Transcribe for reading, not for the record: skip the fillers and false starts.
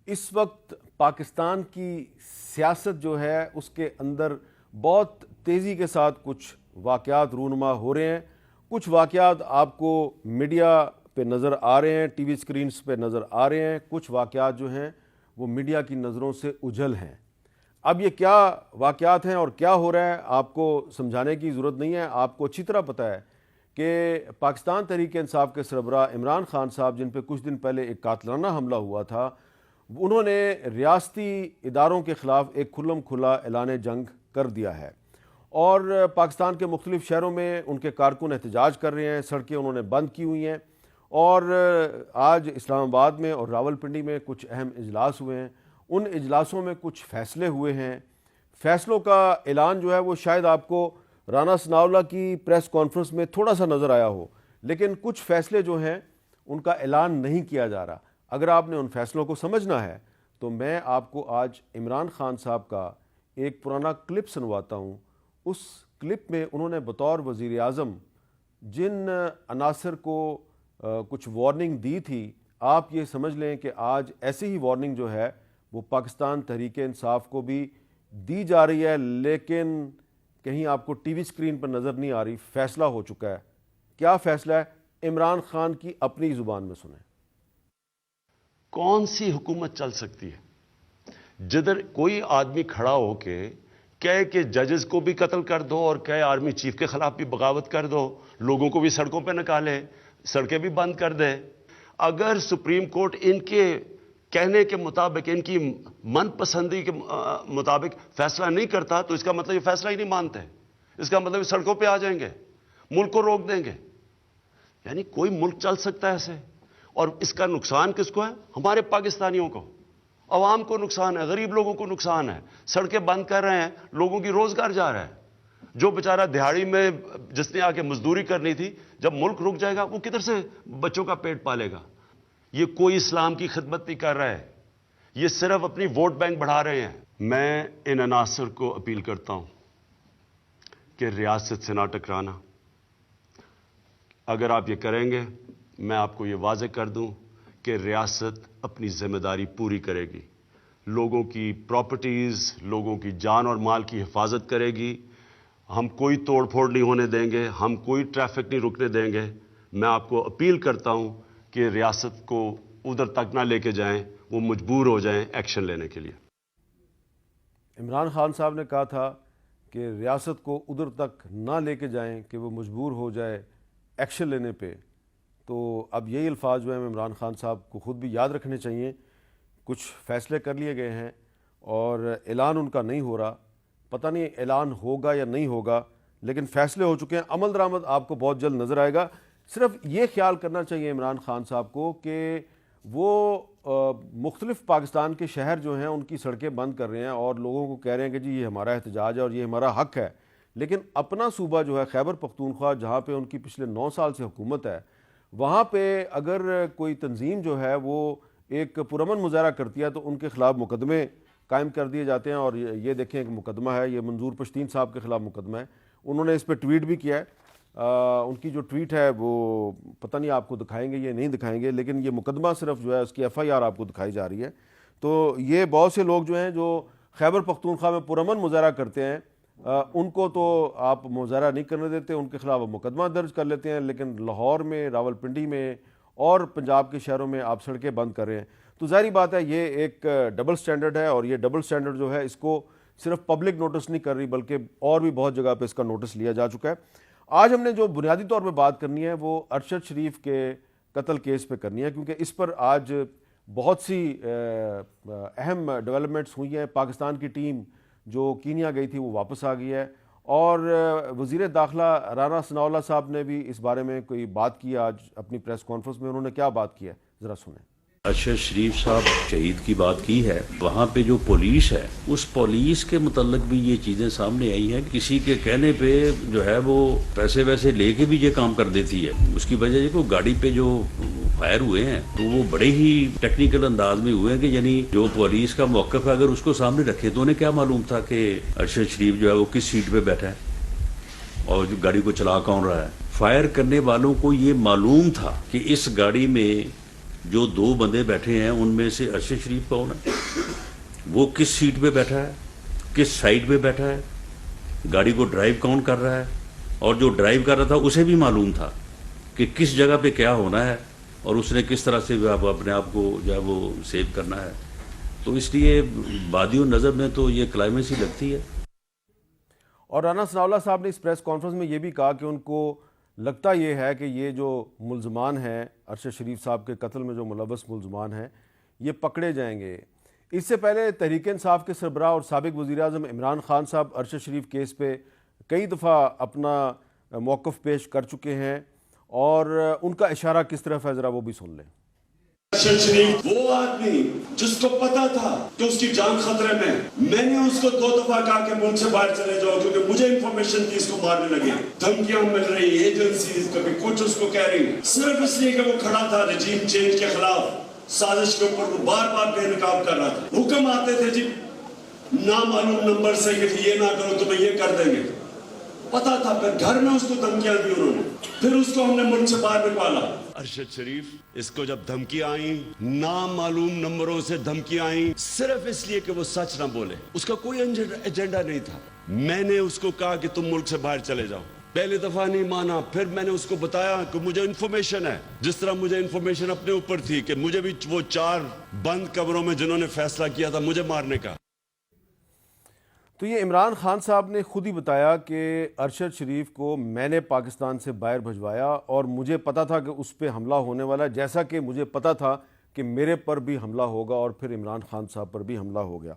اس وقت پاکستان کی سیاست جو ہے اس کے اندر بہت تیزی کے ساتھ کچھ واقعات رونما ہو رہے ہیں. کچھ واقعات آپ کو میڈیا پہ نظر آ رہے ہیں, ٹی وی سکرینز پہ نظر آ رہے ہیں, کچھ واقعات جو ہیں وہ میڈیا کی نظروں سے اجھل ہیں. اب یہ کیا واقعات ہیں اور کیا ہو رہا ہے آپ کو سمجھانے کی ضرورت نہیں ہے. آپ کو اچھی طرح پتہ ہے کہ پاکستان تحریک انصاف کے سربراہ عمران خان صاحب, جن پہ کچھ دن پہلے ایک قاتلانہ حملہ ہوا تھا, انہوں نے ریاستی اداروں کے خلاف ایک کھلم کھلا اعلان جنگ کر دیا ہے اور پاکستان کے مختلف شہروں میں ان کے کارکن احتجاج کر رہے ہیں. سڑکیں انہوں نے بند کی ہوئی ہیں اور آج اسلام آباد میں اور راولپنڈی میں کچھ اہم اجلاس ہوئے ہیں. ان اجلاسوں میں کچھ فیصلے ہوئے ہیں. فیصلوں کا اعلان جو ہے وہ شاید آپ کو رانا ثناءاللہ کی پریس کانفرنس میں تھوڑا سا نظر آیا ہو, لیکن کچھ فیصلے جو ہیں ان کا اعلان نہیں کیا جا رہا. اگر آپ نے ان فیصلوں کو سمجھنا ہے تو میں آپ کو آج عمران خان صاحب کا ایک پرانا کلپ سنواتا ہوں. اس کلپ میں انہوں نے بطور وزیر اعظم جن عناصر کو کچھ وارننگ دی تھی, آپ یہ سمجھ لیں کہ آج ایسی ہی وارننگ جو ہے وہ پاکستان تحریک انصاف کو بھی دی جا رہی ہے, لیکن کہیں آپ کو ٹی وی سکرین پر نظر نہیں آ رہی. فیصلہ ہو چکا ہے. کیا فیصلہ ہے عمران خان کی اپنی زبان میں سنیں. کون سی حکومت چل سکتی ہے جدھر کوئی آدمی کھڑا ہو کے کہے کہ ججز کو بھی قتل کر دو اور کہے آرمی چیف کے خلاف بھی بغاوت کر دو, لوگوں کو بھی سڑکوں پہ نکالے, سڑکیں بھی بند کر دے. اگر سپریم کورٹ ان کے کہنے کے مطابق, ان کی من پسندی کے مطابق فیصلہ نہیں کرتا تو اس کا مطلب یہ فیصلہ ہی نہیں مانتے. اس کا مطلب یہ سڑکوں پہ آ جائیں گے, ملک کو روک دیں گے. یعنی کوئی ملک چل سکتا ہے ایسے؟ اور اس کا نقصان کس کو ہے؟ ہمارے پاکستانیوں کو, عوام کو نقصان ہے, غریب لوگوں کو نقصان ہے. سڑکیں بند کر رہے ہیں, لوگوں کی روزگار جا رہا ہے. جو بیچارہ دہاڑی میں جس نے آ کے مزدوری کرنی تھی, جب ملک رک جائے گا وہ کدھر سے بچوں کا پیٹ پالے گا؟ یہ کوئی اسلام کی خدمت نہیں کر رہا ہے, یہ صرف اپنی ووٹ بینک بڑھا رہے ہیں. میں ان عناصر کو اپیل کرتا ہوں کہ ریاست سے نہ ٹکرانا. اگر آپ یہ کریں گے, میں آپ کو یہ واضح کر دوں کہ ریاست اپنی ذمہ داری پوری کرے گی. لوگوں کی پراپرٹیز, لوگوں کی جان اور مال کی حفاظت کرے گی. ہم کوئی توڑ پھوڑ نہیں ہونے دیں گے, ہم کوئی ٹریفک نہیں رکنے دیں گے. میں آپ کو اپیل کرتا ہوں کہ ریاست کو ادھر تک نہ لے کے جائیں, وہ مجبور ہو جائیں ایکشن لینے کے لیے. عمران خان صاحب نے کہا تھا کہ ریاست کو ادھر تک نہ لے کے جائیں کہ وہ مجبور ہو جائے ایکشن لینے پہ. تو اب یہی الفاظ جو ہیں عمران خان صاحب کو خود بھی یاد رکھنے چاہیے. کچھ فیصلے کر لیے گئے ہیں اور اعلان ان کا نہیں ہو رہا. پتہ نہیں اعلان ہوگا یا نہیں ہوگا, لیکن فیصلے ہو چکے ہیں. عمل درآمد آپ کو بہت جلد نظر آئے گا. صرف یہ خیال کرنا چاہیے عمران خان صاحب کو کہ وہ مختلف پاکستان کے شہر جو ہیں ان کی سڑکیں بند کر رہے ہیں اور لوگوں کو کہہ رہے ہیں کہ جی یہ ہمارا احتجاج ہے اور یہ ہمارا حق ہے, لیکن اپنا صوبہ جو ہے خیبر پختونخوا, جہاں پہ ان کی پچھلے 9 سال سے حکومت ہے, وہاں پہ اگر کوئی تنظیم جو ہے وہ ایک پرامن مظاہرہ کرتی ہے تو ان کے خلاف مقدمے قائم کر دیے جاتے ہیں. اور یہ دیکھیں کہ مقدمہ ہے, یہ منظور پشتین صاحب کے خلاف مقدمہ ہے. انہوں نے اس پہ ٹویٹ بھی کیا ہے. ان کی جو ٹویٹ ہے وہ پتہ نہیں آپ کو دکھائیں گے یا نہیں دکھائیں گے, لیکن یہ مقدمہ صرف جو ہے اس کی ایف آئی آر آپ کو دکھائی جا رہی ہے. تو یہ بہت سے لوگ جو ہیں جو خیبر پختونخوا میں پرامن مظاہرہ کرتے ہیں, ان کو تو آپ مظاہرہ نہیں کرنے دیتے, ان کے خلاف مقدمہ درج کر لیتے ہیں, لیکن لاہور میں, راولپنڈی میں اور پنجاب کے شہروں میں آپ سڑکیں بند کر رہے ہیں. تو ظاہری بات ہے یہ ایک ڈبل سٹینڈرڈ ہے, اور یہ ڈبل سٹینڈرڈ جو ہے اس کو صرف پبلک نوٹس نہیں کر رہی بلکہ اور بھی بہت جگہ پہ اس کا نوٹس لیا جا چکا ہے. آج ہم نے جو بنیادی طور پہ بات کرنی ہے وہ ارشد شریف کے قتل کیس پہ کرنی ہے, کیونکہ اس پر آج بہت سی اہم ڈیولپمنٹس ہوئی ہیں. پاکستان کی ٹیم جو کینیا گئی تھی وہ واپس آ گئی ہے, اور وزیر داخلہ رانا ثناءاللہ صاحب نے بھی اس بارے میں کوئی بات کی آج اپنی پریس کانفرنس میں. انہوں نے کیا بات کی ہے ذرا سنیں. ارشد شریف صاحب شہید کی بات کی ہے, وہاں پہ جو پولیس ہے اس پولیس کے متعلق بھی یہ چیزیں سامنے آئی ہیں. کسی کے کہنے پہ جو ہے وہ پیسے ویسے لے کے بھی یہ کام کر دیتی ہے. اس کی وجہ یہ کہ گاڑی پہ جو فائر ہوئے ہیں تو وہ بڑے ہی ٹیکنیکل انداز میں ہوئے ہیں کہ یعنی جو پولیس کا موقف ہے اگر اس کو سامنے رکھے تو انہیں کیا معلوم تھا کہ ارشد شریف جو ہے وہ کس سیٹ پہ بیٹھا ہے اور جو گاڑی کو چلا کون رہا ہے. فائر کرنے والوں کو یہ معلوم تھا کہ اس گاڑی میں جو 2 بندے بیٹھے ہیں ان میں سے ارشد شریف کون ہے, وہ کس سیٹ پہ بیٹھا ہے, کس سائڈ پہ بیٹھا ہے, گاڑی کو ڈرائیو کون کر رہا ہے, اور جو ڈرائیو کر رہا تھا اسے بھی معلوم تھا کہ کس جگہ پہ کیا ہونا ہے اور اس نے کس طرح سے اپنے آپ کو جو ہے وہ سیو کرنا ہے. تو اس لیے بادی و نظر میں تو یہ کلائمیکس ہی لگتی ہے. اور رانا ثناء اللہ صاحب نے اس پریس کانفرنس میں یہ بھی کہا کہ ان کو لگتا یہ ہے کہ یہ جو ملزمان ہیں ارشد شریف صاحب کے قتل میں جو ملوث ملزمان ہیں یہ پکڑے جائیں گے. اس سے پہلے تحریک انصاف کے سربراہ اور سابق وزیر اعظم عمران خان صاحب ارشد شریف کیس پہ کئی دفعہ اپنا موقف پیش کر چکے ہیں, اور ان کا اشارہ کس طرف ہے ذرا وہ بھی سن لیں. ارشد شریف وہ آدمی جس کو پتا تھا کہ اس کی جان خطرے میں نے اس کو 2 دفعہ کہا کہ ملک سے باہر چلے جاؤ, کیونکہ مجھے انفارمیشن تھی اس کو مارنے لگے, دھمکیاں مل رہی, ایجنسیز کبھی کچھ اس کو کہہ رہی, صرف اس لیے کہ وہ کھڑا تھا رجیم چینج کے خلاف سازش کے اوپر, وہ بار بار بے نقاب کر رہا تھا. حکم آتے تھے جی نامعلوم نمبر سے کہ یہ نہ کرو تمہیں یہ کر دیں گے, پتا تھا. پھر گھر میں اس کو دھمکیاں دی انہوں نے, پھر اس کو ہم نے ملک سے باہر نکالا. ارشد شریف اس کو جب دھمکیاں آئیں, نامعلوم نمبروں سے دھمکیاں آئیں, صرف اس لیے کہ وہ سچ نہ بولے, اس کا کوئی ایجنڈا نہیں تھا. میں نے اس کو کہا کہ تم ملک سے باہر چلے جاؤ, پہلے دفعہ نہیں مانا, پھر میں نے اس کو بتایا کہ مجھے انفارمیشن ہے, جس طرح مجھے انفارمیشن اپنے اوپر تھی کہ مجھے بھی وہ 4 بند کمروں میں جنہوں نے فیصلہ کیا تھا مجھے مارنے کا. تو یہ عمران خان صاحب نے خود ہی بتایا کہ ارشد شریف کو میں نے پاکستان سے باہر بھجوایا اور مجھے پتا تھا کہ اس پہ حملہ ہونے والا ہے, جیسا کہ مجھے پتا تھا کہ میرے پر بھی حملہ ہوگا اور پھر عمران خان صاحب پر بھی حملہ ہو گیا.